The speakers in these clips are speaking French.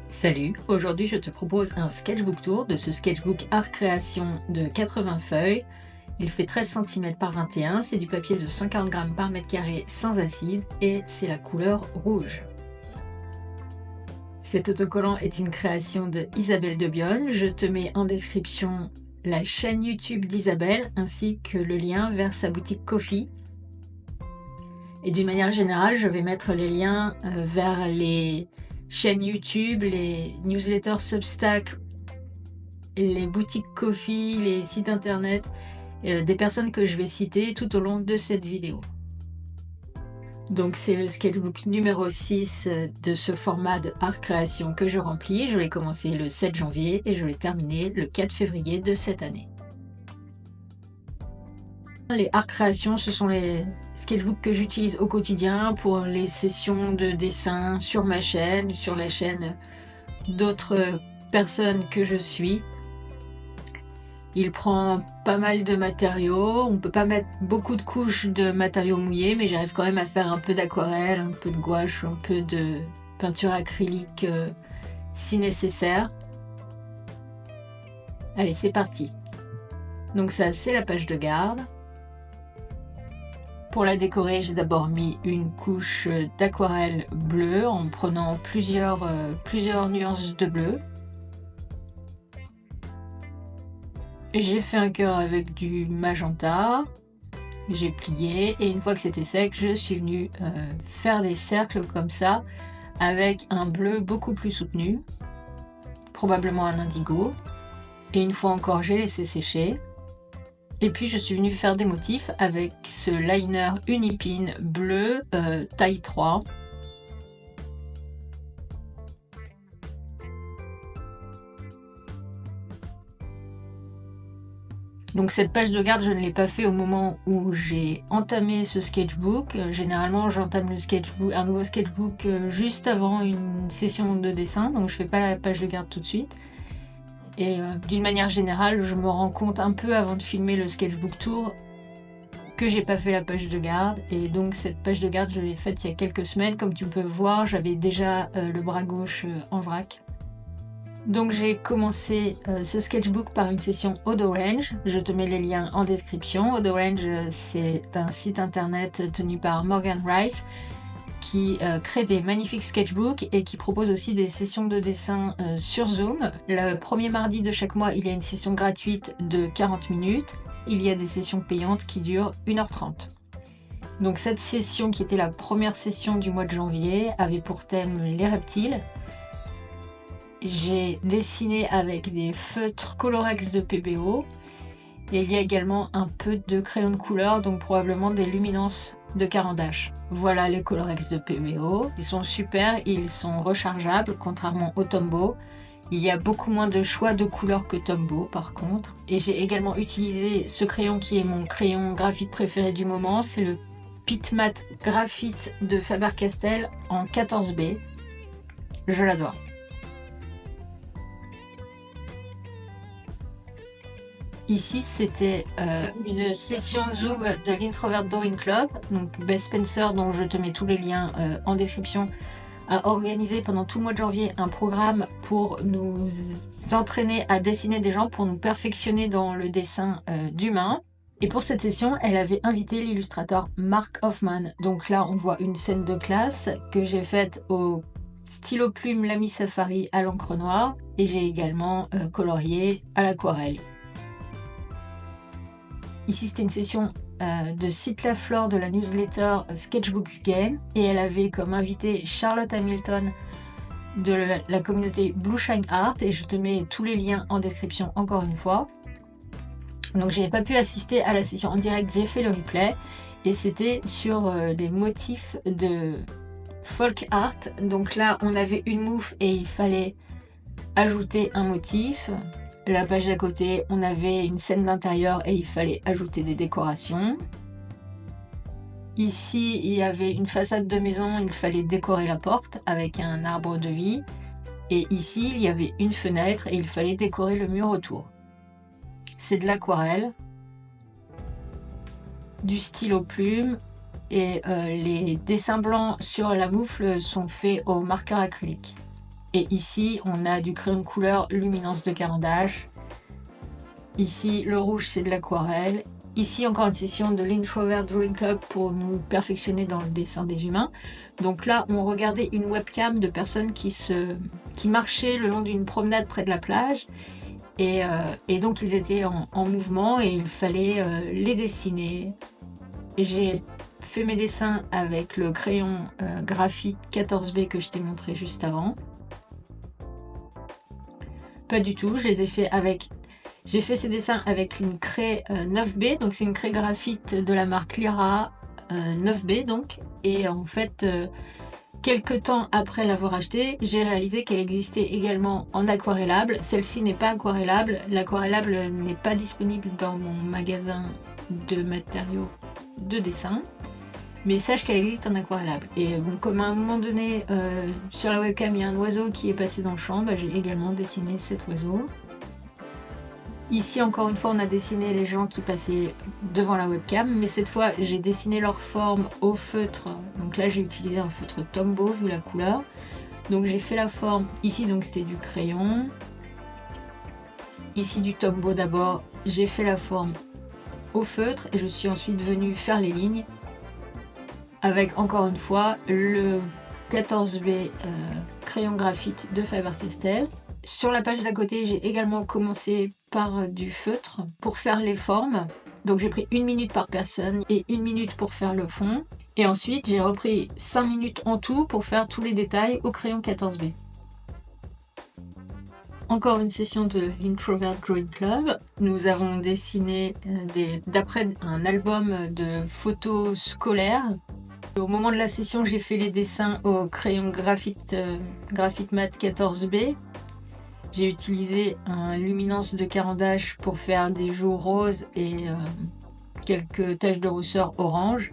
Salut, aujourd'hui je te propose un sketchbook tour de ce sketchbook Art Création de 80 feuilles. Il fait 13 cm par 21, c'est du papier de 140 g par mètre carré sans acide et c'est la couleur rouge. Cet autocollant est une création de Isabelle Debionne. Je te mets en description la chaîne YouTube d'Isabelle ainsi que le lien vers sa boutique Ko-fi. Et d'une manière générale, je vais mettre les liens vers les chaînes YouTube, les newsletters Substack, les boutiques Ko-fi, les sites internet, des personnes que je vais citer tout au long de cette vidéo. Donc c'est le sketchbook numéro 6 de ce format de Art Création que je remplis. Je l'ai commencé le 7 janvier et je l'ai terminé le 4 février de cette année. Les Art Créations, ce sont les sketchbooks que j'utilise au quotidien pour les sessions de dessin sur ma chaîne, sur la chaîne d'autres personnes que je suis. Il prend pas mal de matériaux, on peut pas mettre beaucoup de couches de matériaux mouillés, mais j'arrive quand même à faire un peu d'aquarelle, un peu de gouache, un peu de peinture acrylique si nécessaire. Allez, c'est parti. Donc ça, c'est la page de garde. Pour la décorer, j'ai d'abord mis une couche d'aquarelle bleue en prenant plusieurs nuances de bleu. J'ai fait un cœur avec du magenta, j'ai plié et une fois que c'était sec, je suis venue faire des cercles comme ça avec un bleu beaucoup plus soutenu, probablement un indigo. Et une fois encore, j'ai laissé sécher. Et puis je suis venue faire des motifs avec ce liner Unipin bleu taille 3. Donc cette page de garde, je ne l'ai pas fait au moment où j'ai entamé ce sketchbook. Généralement, j'entame un nouveau sketchbook juste avant une session de dessin, donc je fais pas la page de garde tout de suite. Et d'une manière générale, je me rends compte un peu avant de filmer le sketchbook tour que j'ai pas fait la page de garde. Et donc cette page de garde, je l'ai faite il y a quelques semaines. Comme tu peux voir, j'avais déjà le bras gauche en vrac. Donc j'ai commencé ce sketchbook par une session Odorange. Je te mets les liens en description. Odorange, c'est un site internet tenu par Morgan Rice qui crée des magnifiques sketchbooks et qui propose aussi des sessions de dessin sur Zoom. Le premier mardi de chaque mois, il y a une session gratuite de 40 minutes. Il y a des sessions payantes qui durent 1h30. Donc cette session, qui était la première session du mois de janvier, avait pour thème les reptiles. J'ai dessiné avec des feutres Colorex de PBO. Et il y a également un peu de crayon de couleur, donc probablement des luminances de Caran d'Ache. Voilà les Colorex de PBO. Ils sont super, ils sont rechargeables, contrairement au Tombow. Il y a beaucoup moins de choix de couleurs que Tombow par contre. Et j'ai également utilisé ce crayon qui est mon crayon graphite préféré du moment. C'est le Pitmat Graphite de Faber-Castell en 14B. Je l'adore. Ici, c'était une session Zoom de l'Introvert Drawing Club. Donc Beth Spencer, dont je te mets tous les liens en description, a organisé pendant tout le mois de janvier un programme pour nous entraîner à dessiner des gens, pour nous perfectionner dans le dessin d'humains. Et pour cette session, elle avait invité l'illustrateur Mark Hoffman. Donc là, on voit une scène de classe que j'ai faite au stylo plume Lamy Safari à l'encre noire. Et j'ai également colorié à l'aquarelle. Ici, c'était une session de Cite la Flore de la newsletter Sketchbooks Game et elle avait comme invité Charlotte Hamilton de la communauté Blue Shine Art et je te mets tous les liens en description encore une fois. Donc je n'ai pas pu assister à la session en direct, j'ai fait le replay et c'était sur des motifs de folk art. Donc là, on avait une mouffe et il fallait ajouter un motif. La page d'à côté, on avait une scène d'intérieur et il fallait ajouter des décorations. Ici, il y avait une façade de maison, il fallait décorer la porte avec un arbre de vie. Et ici, il y avait une fenêtre et il fallait décorer le mur autour. C'est de l'aquarelle, du stylo plume et les dessins blancs sur la moufle sont faits au marqueur acrylique. Et ici, on a du crayon de couleur luminance de Caran-d'Ache. Ici, le rouge, c'est de l'aquarelle. Ici, encore une session de l'Introvert Drawing Club pour nous perfectionner dans le dessin des humains. Donc là, on regardait une webcam de personnes qui marchaient le long d'une promenade près de la plage. Et donc, ils étaient en mouvement et il fallait les dessiner. Et j'ai fait mes dessins avec le crayon graphite 14B que je t'ai montré juste avant. Pas du tout, je les ai fait avec... J'ai fait ces dessins avec une craie 9B, donc c'est une craie graphite de la marque Lyra 9B donc. Et en fait, quelques temps après l'avoir achetée, j'ai réalisé qu'elle existait également en aquarellable. Celle-ci n'est pas aquarellable. L'aquarellable n'est pas disponible dans mon magasin de matériaux de dessin. Mais sache qu'elle existe en aquarellable. Et bon, comme à un moment donné, sur la webcam, il y a un oiseau qui est passé dans le champ, bah, j'ai également dessiné cet oiseau. Ici, encore une fois, on a dessiné les gens qui passaient devant la webcam, mais cette fois, j'ai dessiné leur forme au feutre. Donc là, j'ai utilisé un feutre Tombow, vu la couleur. Donc j'ai fait la forme, ici, donc c'était du crayon. Ici, du Tombow d'abord. J'ai fait la forme au feutre, et je suis ensuite venue faire les lignes. Avec, encore une fois, le 14B crayon graphite de Faber-Castell. Sur la page d'à côté, j'ai également commencé par du feutre pour faire les formes. Donc j'ai pris 1 minute par personne et 1 minute pour faire le fond. Et ensuite, j'ai repris 5 minutes en tout pour faire tous les détails au crayon 14B. Encore une session de l'Introvert Drawing Club. Nous avons dessiné d'après un album de photos scolaires. Au moment de la session, j'ai fait les dessins au crayon graphite mat 14B. J'ai utilisé un luminance de Caran-d'Ache pour faire des joues roses et quelques taches de rousseur orange.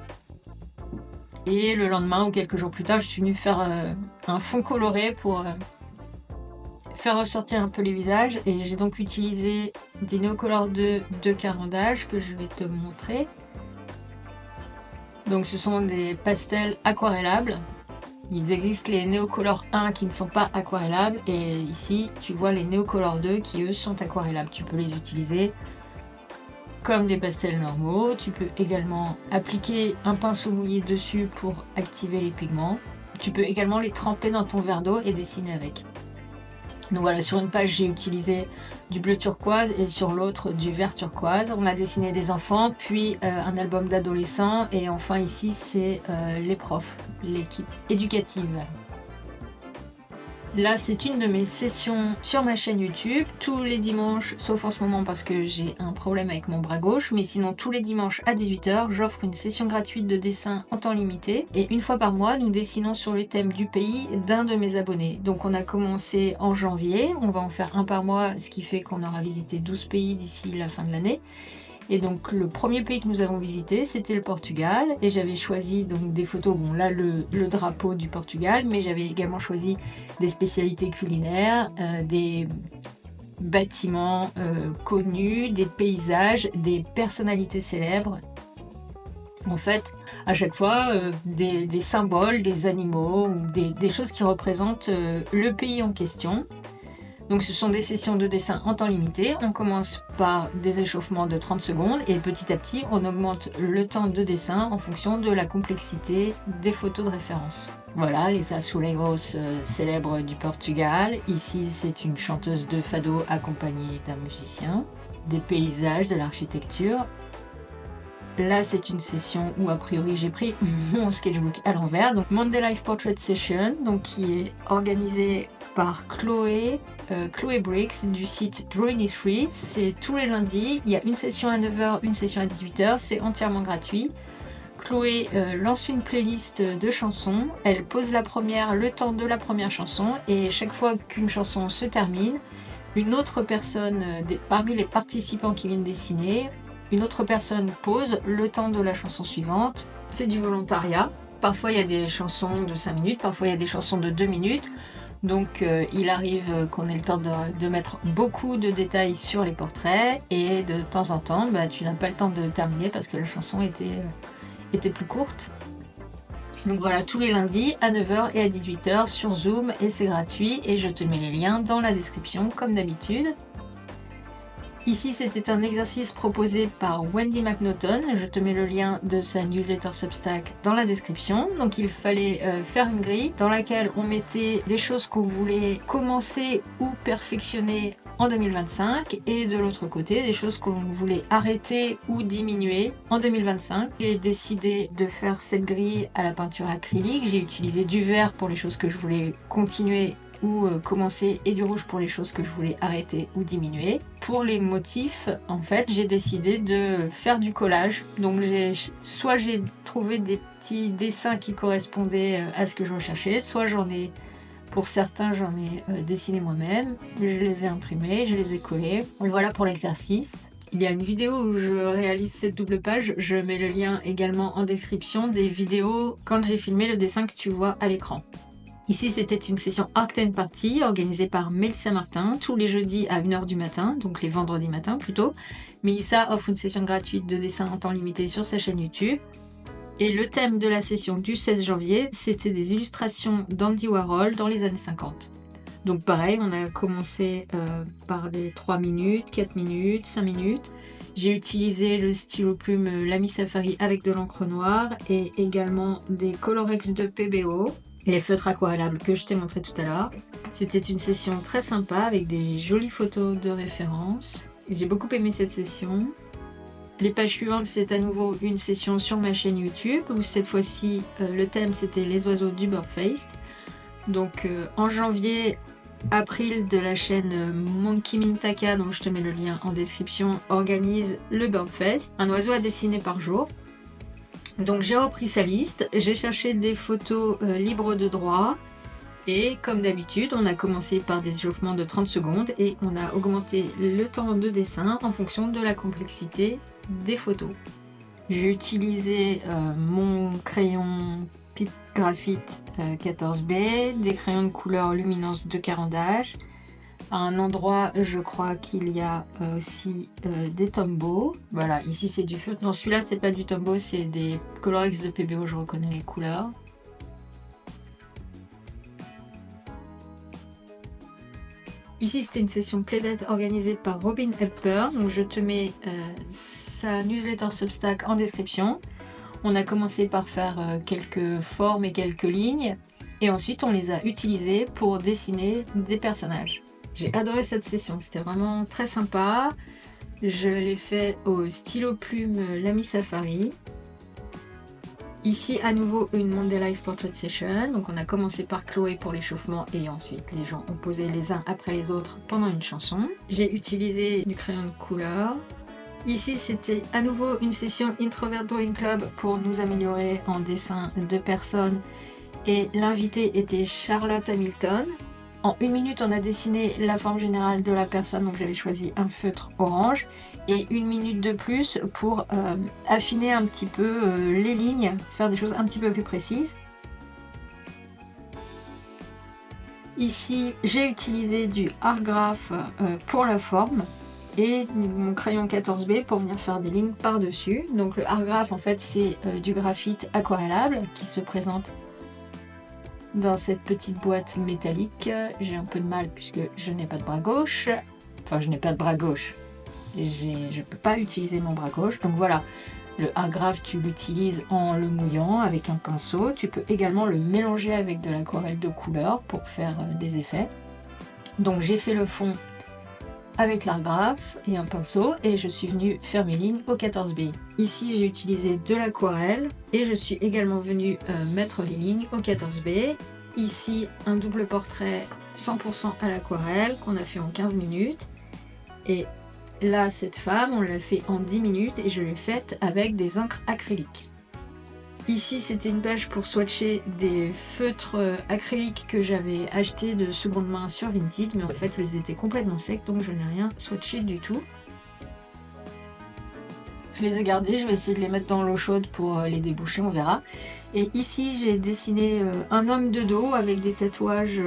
Et le lendemain ou quelques jours plus tard, je suis venue faire un fond coloré pour faire ressortir un peu les visages. Et j'ai donc utilisé des Neocolor 2 de Caran-d'Ache que je vais te montrer. Donc ce sont des pastels aquarellables. Il existe les Neocolor 1 qui ne sont pas aquarellables et ici tu vois les Neocolor 2 qui eux sont aquarellables. Tu peux les utiliser comme des pastels normaux. Tu peux également appliquer un pinceau mouillé dessus pour activer les pigments. Tu peux également les tremper dans ton verre d'eau et dessiner avec. Donc voilà, sur une page j'ai utilisé du bleu turquoise et sur l'autre du vert turquoise. On a dessiné des enfants, puis un album d'adolescents et enfin ici c'est les profs, l'équipe éducative. Là c'est une de mes sessions sur ma chaîne YouTube, tous les dimanches, sauf en ce moment parce que j'ai un problème avec mon bras gauche, mais sinon tous les dimanches à 18 h, j'offre une session gratuite de dessin en temps limité. Et une fois par mois, nous dessinons sur le thème du pays d'un de mes abonnés. Donc on a commencé en janvier, on va en faire un par mois, ce qui fait qu'on aura visité 12 pays d'ici la fin de l'année. Et donc le premier pays que nous avons visité, c'était le Portugal. Et j'avais choisi donc des photos, bon là le drapeau du Portugal, mais j'avais également choisi des spécialités culinaires, des bâtiments connus, des paysages, des personnalités célèbres. En fait, à chaque fois, des symboles, des animaux, ou des choses qui représentent le pays en question. Donc ce sont des sessions de dessin en temps limité. On commence par des échauffements de 30 secondes et petit à petit on augmente le temps de dessin en fonction de la complexité des photos de référence. Voilà, les Azulejos célèbres du Portugal. Ici c'est une chanteuse de fado accompagnée d'un musicien. Des paysages, de l'architecture. Là c'est une session où a priori j'ai pris mon sketchbook à l'envers. Donc Monday Life Portrait Session, donc qui est organisée par Chloé Briggs du site Drawing Is Free. C'est tous les lundis, il y a une session à 9 h, une session à 18 h, c'est entièrement gratuit. Chloé lance une playlist de chansons, elle pose la première, le temps de la première chanson, et chaque fois qu'une chanson se termine, une autre personne parmi les participants qui viennent dessiner, une autre personne pose le temps de la chanson suivante. C'est du volontariat. Parfois il y a des chansons de 5 minutes, parfois il y a des chansons de 2 minutes. Donc il arrive qu'on ait le temps de mettre beaucoup de détails sur les portraits et de temps en temps tu n'as pas le temps de terminer parce que la chanson était plus courte. Donc voilà, tous les lundis à 9 h et à 18 h sur Zoom et c'est gratuit et je te mets les liens dans la description comme d'habitude. Ici, c'était un exercice proposé par Wendy McNaughton. Je te mets le lien de sa newsletter Substack dans la description. Donc, il fallait faire une grille dans laquelle on mettait des choses qu'on voulait commencer ou perfectionner en 2025 et de l'autre côté, des choses qu'on voulait arrêter ou diminuer en 2025. J'ai décidé de faire cette grille à la peinture acrylique. J'ai utilisé du vert pour les choses que je voulais continuer ou commencer et du rouge pour les choses que je voulais arrêter ou diminuer. Pour les motifs, en fait, j'ai décidé de faire du collage. Donc soit j'ai trouvé des petits dessins qui correspondaient à ce que je recherchais, soit pour certains, j'en ai dessiné moi-même. Je les ai imprimés, je les ai collés. Et voilà pour l'exercice. Il y a une vidéo où je réalise cette double page. Je mets le lien également en description des vidéos quand j'ai filmé le dessin que tu vois à l'écran. Ici, c'était une session Arctane Party organisée par Mélissa Martin tous les jeudis à 1 h du matin, donc les vendredis matins plutôt. Mélissa offre une session gratuite de dessin en temps limité sur sa chaîne YouTube. Et le thème de la session du 16 janvier, c'était des illustrations d'Andy Warhol dans les années 50. Donc pareil, on a commencé par des 3 minutes, 4 minutes, 5 minutes. J'ai utilisé le stylo plume Lamy Safari avec de l'encre noire et également des Colorex de PBO. Les feutres aquarellables que je t'ai montré tout à l'heure. C'était une session très sympa avec des jolies photos de référence. J'ai beaucoup aimé cette session. Les pages suivantes, c'est à nouveau une session sur ma chaîne YouTube où cette fois-ci, le thème c'était les oiseaux du Birdfest. Donc en janvier, April de la chaîne Monkey Mintaka, dont je te mets le lien en description, organise le Birdfest, un oiseau à dessiner par jour. Donc j'ai repris sa liste, j'ai cherché des photos libres de droit et comme d'habitude on a commencé par des échauffements de 30 secondes et on a augmenté le temps de dessin en fonction de la complexité des photos. J'ai utilisé mon crayon Pic Graphite 14B, des crayons de couleur luminance de Caran-d'Ache. À un endroit, je crois qu'il y a aussi des Tombow. Voilà, ici c'est du feutre. Non, celui-là c'est pas du Tombow, c'est des Colorex de PBO, je reconnais les couleurs. Ici c'était une session Playdate organisée par Robin Hepburn, donc je te mets sa newsletter Substack en description. On a commencé par faire quelques formes et quelques lignes, et ensuite on les a utilisées pour dessiner des personnages. J'ai adoré cette session, c'était vraiment très sympa. Je l'ai fait au stylo plume Lamy Safari. Ici à nouveau une Monday Life Portrait Session. Donc on a commencé par Chloé pour l'échauffement et ensuite les gens ont posé les uns après les autres pendant une chanson. J'ai utilisé du crayon de couleur. Ici c'était à nouveau une session Introvert Drawing Club pour nous améliorer en dessin de personnes. Et l'invité était Charlotte Hamilton. En 1 minute, on a dessiné la forme générale de la personne, donc j'avais choisi un feutre orange, et 1 minute de plus pour affiner un petit peu les lignes, faire des choses un petit peu plus précises. Ici, j'ai utilisé du Artgraph pour la forme, et mon crayon 14B pour venir faire des lignes par-dessus. Donc le Artgraph, en fait, c'est du graphite aquarellable qui se présente dans cette petite boîte métallique. J'ai un peu de mal puisque je n'ai pas de bras gauche. Enfin, je n'ai pas de bras gauche. Je ne peux pas utiliser mon bras gauche. Donc voilà, le Artgraph, tu l'utilises en le mouillant avec un pinceau. Tu peux également le mélanger avec de l'aquarelle de couleur pour faire des effets. Donc j'ai fait le fond avec l'Artgraph et un pinceau et je suis venue faire mes lignes au 14B. Ici j'ai utilisé de l'aquarelle et je suis également venue mettre les lignes au 14B. Ici un double portrait 100% à l'aquarelle qu'on a fait en 15 minutes. Et là cette femme on l'a fait en 10 minutes et je l'ai faite avec des encres acryliques. Ici c'était une page pour swatcher des feutres acryliques que j'avais achetés de seconde main sur Vinted, mais en fait ils étaient complètement secs donc je n'ai rien swatché du tout. Je les ai gardés, je vais essayer de les mettre dans l'eau chaude pour les déboucher, on verra. Et ici j'ai dessiné un homme de dos avec des tatouages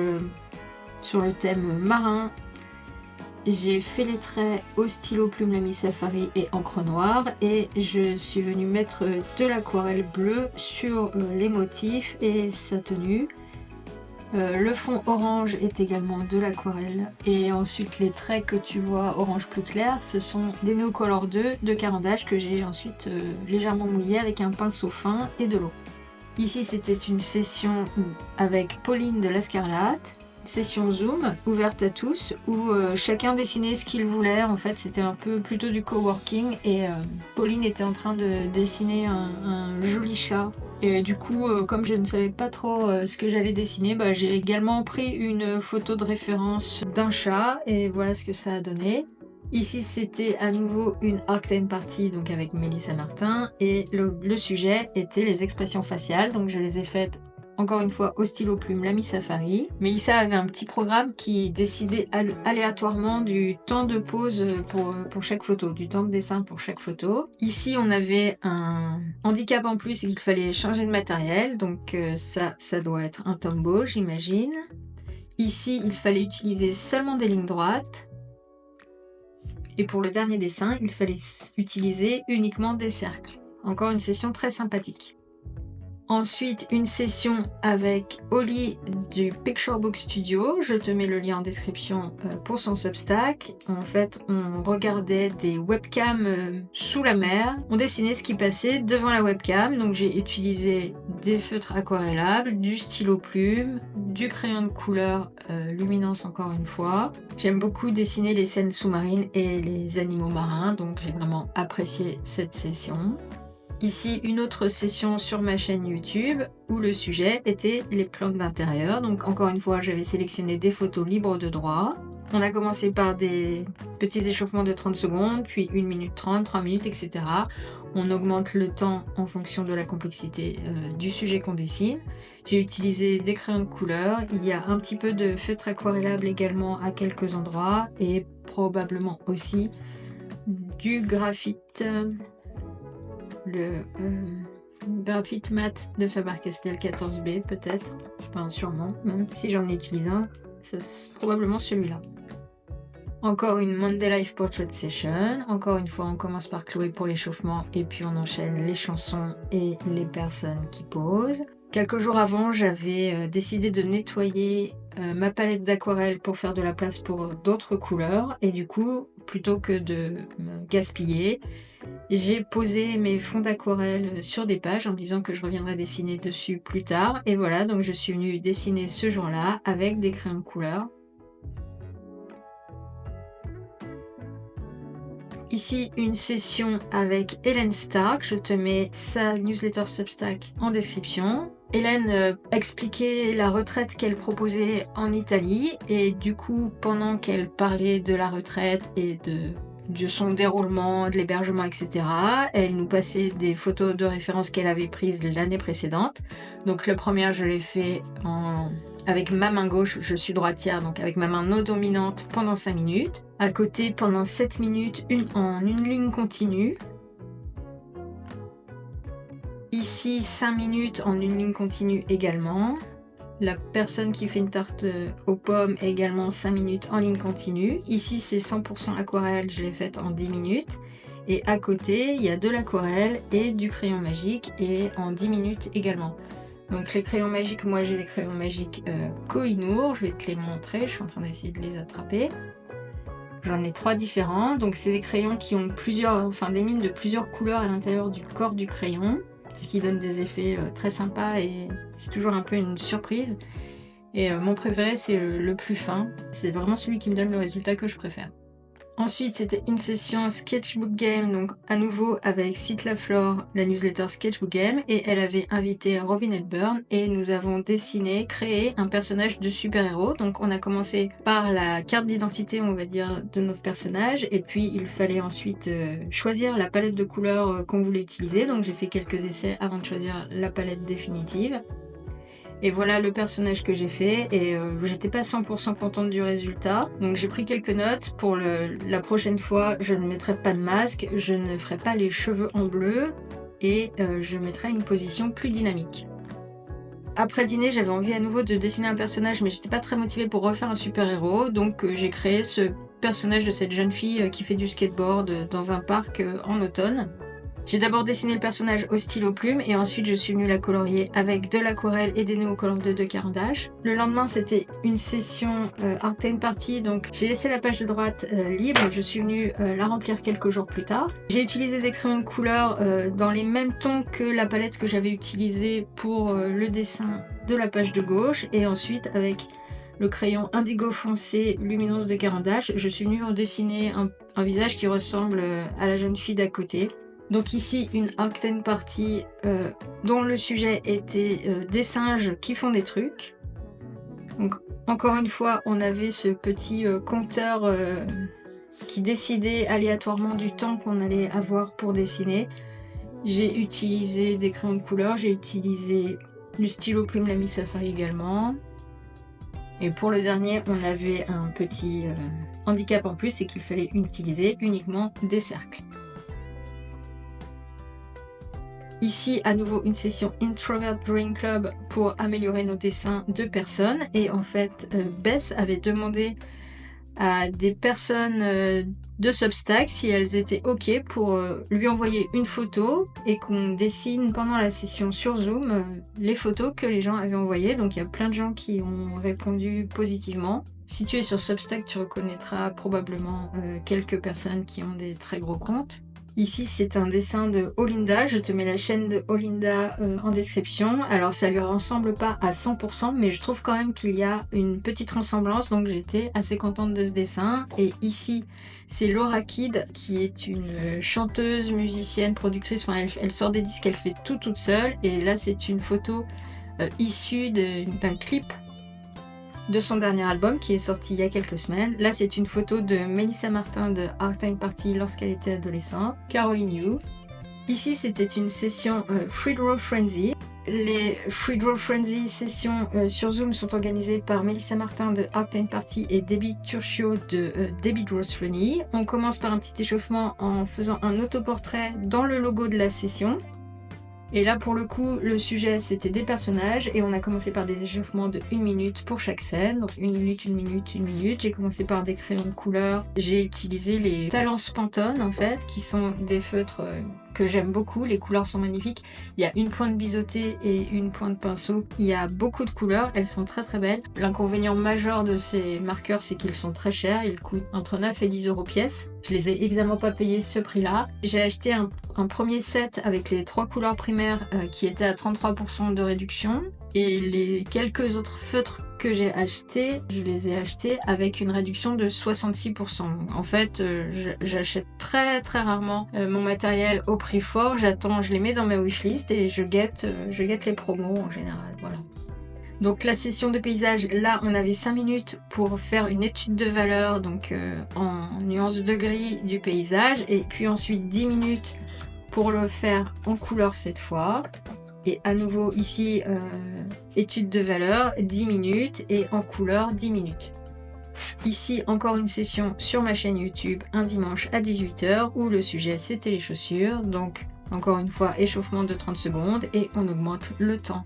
sur le thème marin j'ai fait les traits au stylo plume Lamy Safari et encre noire et je suis venue mettre de l'aquarelle bleue sur les motifs et sa tenue. Le fond orange est également de l'aquarelle et ensuite les traits que tu vois orange plus clair, ce sont des Neocolor 2 de Caran d'Ache que j'ai ensuite légèrement mouillé avec un pinceau fin et de l'eau. Ici c'était une session avec Pauline de l'Escarlate, session Zoom ouverte à tous où chacun dessinait ce qu'il voulait. En fait c'était un peu plutôt du coworking et Pauline était en train de dessiner un joli chat. Et du coup, comme je ne savais pas trop ce que j'allais dessiner, j'ai également pris une photo de référence d'un chat et voilà ce que ça a donné. Ici, c'était à nouveau une Arctane Party, donc avec Mélissa Martin, et le sujet était les expressions faciales, donc je les ai faites encore une fois au stylo plume Lamy Safari. Mélissa avait un petit programme qui décidait aléatoirement du temps de pause pour chaque photo, du temps de dessin pour chaque photo. Ici on avait un handicap en plus, il fallait changer de matériel, donc ça doit être un Tombow j'imagine. Ici il fallait utiliser seulement des lignes droites. Et pour le dernier dessin, il fallait utiliser uniquement des cercles. Encore une session très sympathique. Ensuite, une session avec Oli du Picture Book Studio. Je te mets le lien en description pour son Substack. En fait, on regardait des webcams sous la mer. On dessinait ce qui passait devant la webcam. Donc j'ai utilisé des feutres aquarellables, du stylo plume, du crayon de couleur luminance encore une fois. J'aime beaucoup dessiner les scènes sous-marines et les animaux marins. Donc j'ai vraiment apprécié cette session. Ici, une autre session sur ma chaîne YouTube où le sujet était les plantes d'intérieur. Donc encore une fois, j'avais sélectionné des photos libres de droit. On a commencé par des petits échauffements de 30 secondes, puis 1 minute 30, 3 minutes, etc. On augmente le temps en fonction de la complexité du sujet qu'on dessine. J'ai utilisé des crayons de couleur. Il y a un petit peu de feutre aquarellable également à quelques endroits et probablement aussi du graphite. Le graphite mat de Faber-Castell 14B peut-être, enfin sûrement, même si j'en ai utilisé un, c'est probablement celui-là. Encore une Monday Life Portrait Session, encore une fois on commence par Chloé pour l'échauffement et puis on enchaîne les chansons et les personnes qui posent. Quelques jours avant j'avais décidé de nettoyer ma palette d'aquarelle pour faire de la place pour d'autres couleurs et du coup plutôt que de me gaspiller, j'ai posé mes fonds d'aquarelle sur des pages en me disant que je reviendrai dessiner dessus plus tard. Et voilà, donc je suis venue dessiner ce jour-là avec des crayons de couleur. Ici, une session avec Hélène Stark. Je te mets sa newsletter Substack en description. Hélène expliquait la retraite qu'elle proposait en Italie. Et du coup, pendant qu'elle parlait de la retraite et de son déroulement, de l'hébergement, etc. Elle nous passait des photos de référence qu'elle avait prises l'année précédente. Donc la première, je l'ai fait avec ma main gauche, je suis droitière, donc avec ma main non dominante pendant 5 minutes. À côté, pendant 7 minutes, en une ligne continue. Ici, 5 minutes en une ligne continue également. La personne qui fait une tarte aux pommes également 5 minutes en ligne continue. Ici c'est 100% aquarelle, je l'ai faite en 10 minutes. Et à côté il y a de l'aquarelle et du crayon magique et en 10 minutes également. Donc les crayons magiques, moi j'ai des crayons magiques Koh-i-Noor, je vais te les montrer, je suis en train d'essayer de les attraper. J'en ai 3 différents, donc c'est des crayons qui ont des mines de plusieurs couleurs à l'intérieur du corps du crayon. Ce qui donne des effets très sympas et c'est toujours un peu une surprise. Et mon préféré c'est le plus fin, c'est vraiment celui qui me donne le résultat que je préfère. Ensuite c'était une session Sketchbook Game, donc à nouveau avec Cite Laflore, la newsletter Sketchbook Game, et elle avait invité Robin Hepburn et nous avons créé un personnage de super-héros. Donc on a commencé par la carte d'identité on va dire de notre personnage et puis il fallait ensuite choisir la palette de couleurs qu'on voulait utiliser. Donc j'ai fait quelques essais avant de choisir la palette définitive. Et voilà le personnage que j'ai fait et j'étais pas 100% contente du résultat. Donc j'ai pris quelques notes pour la prochaine fois. Je ne mettrai pas de masque, je ne ferai pas les cheveux en bleu et je mettrai une position plus dynamique. Après dîner, j'avais envie à nouveau de dessiner un personnage mais j'étais pas très motivée pour refaire un super-héros. Donc j'ai créé ce personnage de cette jeune fille qui fait du skateboard dans un parc en automne. J'ai d'abord dessiné le personnage au stylo plume et ensuite je suis venue la colorier avec de l'aquarelle et des néocolores de Caran d'Ache. Le lendemain c'était une session Art and Party, donc j'ai laissé la page de droite libre et je suis venue la remplir quelques jours plus tard. J'ai utilisé des crayons de couleur dans les mêmes tons que la palette que j'avais utilisée pour le dessin de la page de gauche et ensuite avec le crayon indigo foncé luminance de Caran d'Ache, je suis venue dessiner un visage qui ressemble à la jeune fille d'à côté. Donc ici une Art and Party dont le sujet était des singes qui font des trucs. Donc encore une fois on avait ce petit compteur qui décidait aléatoirement du temps qu'on allait avoir pour dessiner. J'ai utilisé des crayons de couleur, j'ai utilisé du stylo plume Lamy Safari également. Et pour le dernier on avait un petit handicap en plus, c'est qu'il fallait utiliser uniquement des cercles. Ici, à nouveau, une session Introvert Drawing Club pour améliorer nos dessins de personnes. Et en fait, Bess avait demandé à des personnes de Substack si elles étaient OK pour lui envoyer une photo et qu'on dessine pendant la session sur Zoom les photos que les gens avaient envoyées. Donc il y a plein de gens qui ont répondu positivement. Si tu es sur Substack, tu reconnaîtras probablement quelques personnes qui ont des très gros comptes. Ici, c'est un dessin de Olinda. Je te mets la chaîne de Olinda en description. Alors, ça lui ressemble pas à 100%, mais je trouve quand même qu'il y a une petite ressemblance. Donc, j'étais assez contente de ce dessin. Et ici, c'est Laura Kidd, qui est une chanteuse, musicienne, productrice. Enfin, elle sort des disques, elle fait tout toute seule. Et là, c'est une photo issue d'un clip de son dernier album qui est sorti il y a quelques semaines. Là, c'est une photo de Melissa Martin de Art and Party lorsqu'elle était adolescente. Caroline Yu. Ici, c'était une session Free Draw Frenzy. Les Free Draw Frenzy sessions sur Zoom sont organisées par Melissa Martin de Art and Party et Debbie Turcio de Debbie Draws Funny. On commence par un petit échauffement en faisant un autoportrait dans le logo de la session. Et là pour le coup le sujet c'était des personnages et on a commencé par des échauffements de 1 minute pour chaque scène, donc 1 minute, 1 minute, 1 minute. J'ai commencé par des crayons de couleur, j'ai utilisé les Talence Pantone en fait qui sont des feutres que j'aime beaucoup, les couleurs sont magnifiques. Il y a une pointe biseautée et une pointe pinceau, il y a beaucoup de couleurs, elles sont très très belles. L'inconvénient majeur de ces marqueurs c'est qu'ils sont très chers, ils coûtent entre 9 et 10 € pièce. Je les ai évidemment pas payés ce prix là. J'ai acheté un premier set avec les 3 couleurs primaires qui étaient à 33% de réduction et les quelques autres feutres que j'ai achetés, je les ai achetés avec une réduction de 66%. En fait, j'achète très très rarement mon matériel au prix fort, j'attends, je les mets dans ma wishlist et je guette les promos en général, voilà. Donc la session de paysage, là on avait 5 minutes pour faire une étude de valeur, donc en nuances de gris du paysage, et puis ensuite 10 minutes pour le faire en couleur cette fois. Et à nouveau ici, étude de valeur, 10 minutes, et en couleur, 10 minutes. Ici, encore une session sur ma chaîne YouTube, un dimanche à 18 h, où le sujet c'était les chaussures. Donc, encore une fois, échauffement de 30 secondes, et on augmente le temps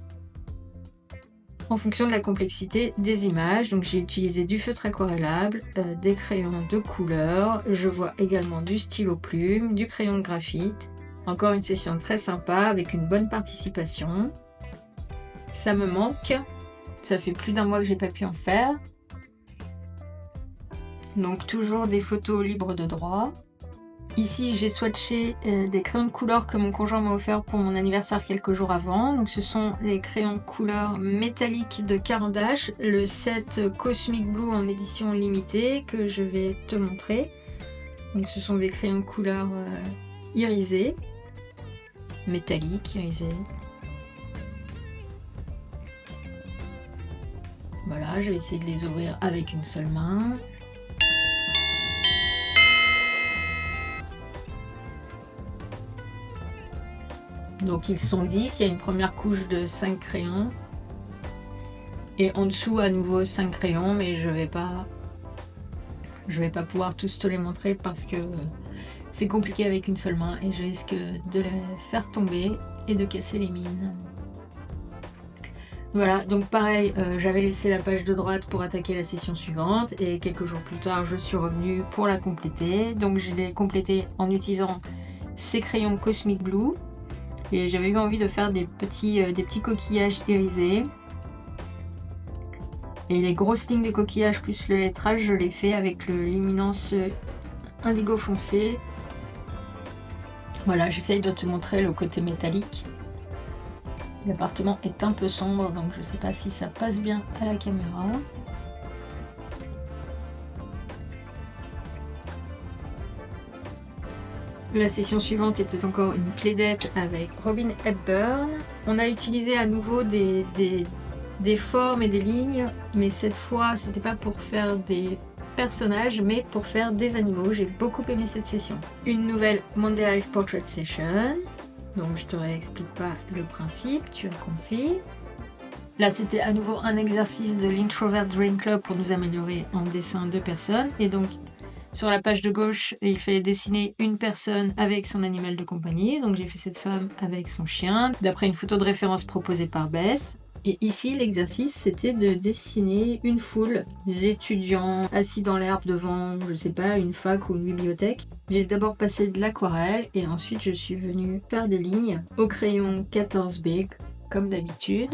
en fonction de la complexité des images. Donc j'ai utilisé du feutre aquarellable, des crayons de couleur, je vois également du stylo plume, du crayon de graphite. Encore une session très sympa avec une bonne participation. Ça me manque, ça fait plus d'1 mois que j'ai pas pu en faire. Donc toujours des photos libres de droit. Ici j'ai swatché des crayons de couleur que mon conjoint m'a offert pour mon anniversaire quelques jours avant. Donc ce sont des crayons de couleur métalliques de Caran d'Ache, le set Cosmic Blue en édition limitée que je vais te montrer. Donc ce sont des crayons de couleur irisés, métalliques, irisés. Voilà, je vais essayer de les ouvrir avec une seule main. Donc ils sont 10, il y a une première couche de 5 crayons. Et en dessous à nouveau 5 crayons, mais je vais pas pouvoir tous te les montrer parce que c'est compliqué avec une seule main et je risque de les faire tomber et de casser les mines. Voilà, donc pareil, j'avais laissé la page de droite pour attaquer la session suivante et quelques jours plus tard, je suis revenue pour la compléter. Donc je l'ai complétée en utilisant ces crayons Cosmic Blue et j'avais eu envie de faire des petits coquillages irisés. Et les grosses lignes de coquillage plus le lettrage, je l'ai fait avec le luminance indigo foncé. Voilà, j'essaye de te montrer le côté métallique. L'appartement est un peu sombre, donc je sais pas si ça passe bien à la caméra. La session suivante était encore une plaidette avec Robin Hepburn. On a utilisé à nouveau des formes et des lignes, mais cette fois c'était pas pour faire des personnages, mais pour faire des animaux. J'ai beaucoup aimé cette session. Une nouvelle Monday Life Portrait Session. Donc je te réexplique pas le principe, tu as compris. Là c'était à nouveau un exercice de l'Introvert Dream Club pour nous améliorer en dessin de personnes. Et donc sur la page de gauche, il fallait dessiner une personne avec son animal de compagnie. Donc j'ai fait cette femme avec son chien, d'après une photo de référence proposée par Bess. Et ici, l'exercice, c'était de dessiner une foule d'étudiants assis dans l'herbe devant, je sais pas, une fac ou une bibliothèque. J'ai d'abord passé de l'aquarelle et ensuite je suis venue faire des lignes au crayon 14B, comme d'habitude.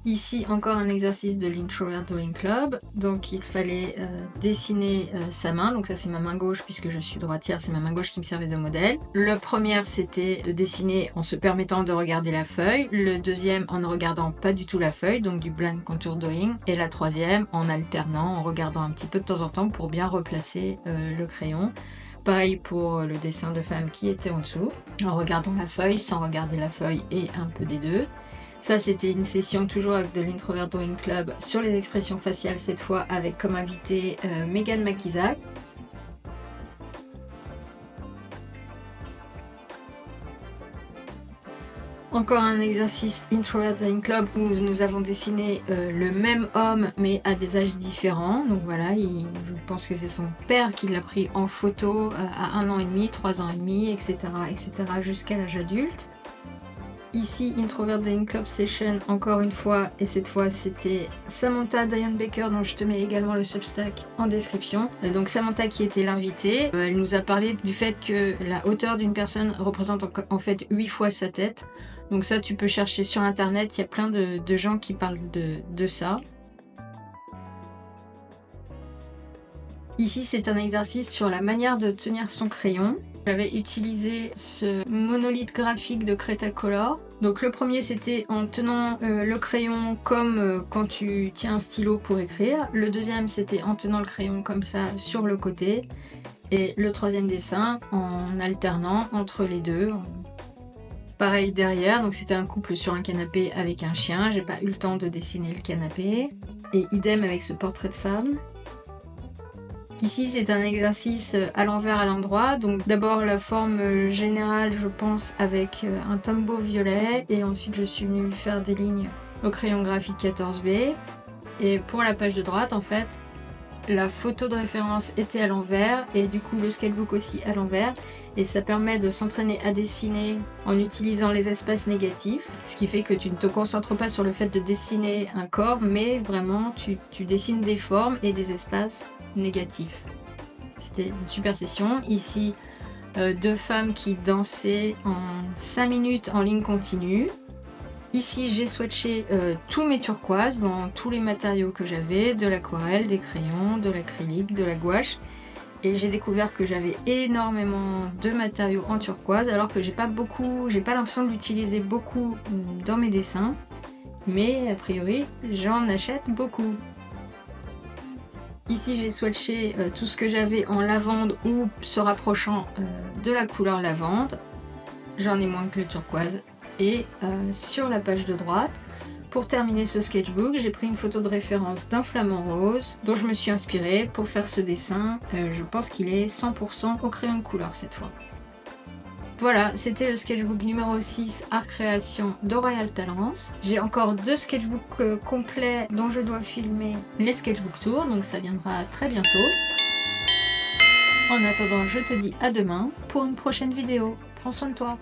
Ici, encore un exercice de l'Introvert Drawing Club. Donc, il fallait dessiner sa main. Donc ça, c'est ma main gauche puisque je suis droitière. C'est ma main gauche qui me servait de modèle. Le premier, c'était de dessiner en se permettant de regarder la feuille. Le deuxième, en ne regardant pas du tout la feuille, donc du blank contour drawing. Et la troisième, en alternant, en regardant un petit peu de temps en temps pour bien replacer le crayon. Pareil pour le dessin de femme qui était en dessous. En regardant la feuille, sans regarder la feuille et un peu des deux. Ça, c'était une session toujours avec de l'Introvert Drawing Club sur les expressions faciales, cette fois avec comme invité Megan Makizak. Encore un exercice Introvert Drawing Club où nous avons dessiné le même homme mais à des âges différents. Donc voilà, je pense que c'est son père qui l'a pris en photo à 1 an et demi, 3 ans et demi, etc. jusqu'à l'âge adulte. Ici, Introvert Drawing Club Session, encore une fois, et cette fois c'était Samantha Diane Baker, dont je te mets également le Substack en description. Donc Samantha qui était l'invitée, elle nous a parlé du fait que la hauteur d'une personne représente en fait 8 fois sa tête. Donc ça, tu peux chercher sur internet, il y a plein de gens qui parlent de ça. Ici, c'est un exercice sur la manière de tenir son crayon. J'avais utilisé ce monolithe graphique de Cretacolor. Donc le premier, c'était en tenant le crayon comme quand tu tiens un stylo pour écrire. Le deuxième, c'était en tenant le crayon comme ça sur le côté. Et le troisième dessin en alternant entre les deux. Pareil derrière, donc c'était un couple sur un canapé avec un chien. J'ai pas eu le temps de dessiner le canapé. Et idem avec ce portrait de femme. Ici, c'est un exercice à l'envers, à l'endroit. Donc d'abord la forme générale, je pense, avec un tombeau violet. Et ensuite, je suis venue faire des lignes au crayon graphique 14B. Et pour la page de droite, en fait, la photo de référence était à l'envers. Et du coup, le sketchbook aussi à l'envers. Et ça permet de s'entraîner à dessiner en utilisant les espaces négatifs. Ce qui fait que tu ne te concentres pas sur le fait de dessiner un corps, mais vraiment, tu dessines des formes et des espaces négatif. C'était une super session. Ici, deux femmes qui dansaient en 5 minutes en ligne continue. Ici, j'ai swatché tous mes turquoises dans tous les matériaux que j'avais, de l'aquarelle, des crayons, de l'acrylique, de la gouache. Et j'ai découvert que j'avais énormément de matériaux en turquoise, alors que j'ai pas l'impression de l'utiliser beaucoup dans mes dessins. Mais a priori, j'en achète beaucoup. Ici, j'ai swatché tout ce que j'avais en lavande ou se rapprochant de la couleur lavande. J'en ai moins que le turquoise. Et sur la page de droite, pour terminer ce sketchbook, j'ai pris une photo de référence d'un flamant rose dont je me suis inspirée pour faire ce dessin. Je pense qu'il est 100% au crayon de couleur cette fois. Voilà, c'était le sketchbook numéro 6 Art Création de Royal Talents. J'ai encore 2 sketchbooks complets dont je dois filmer les sketchbook tours, donc ça viendra très bientôt. En attendant, je te dis à demain pour une prochaine vidéo. Prends soin de toi.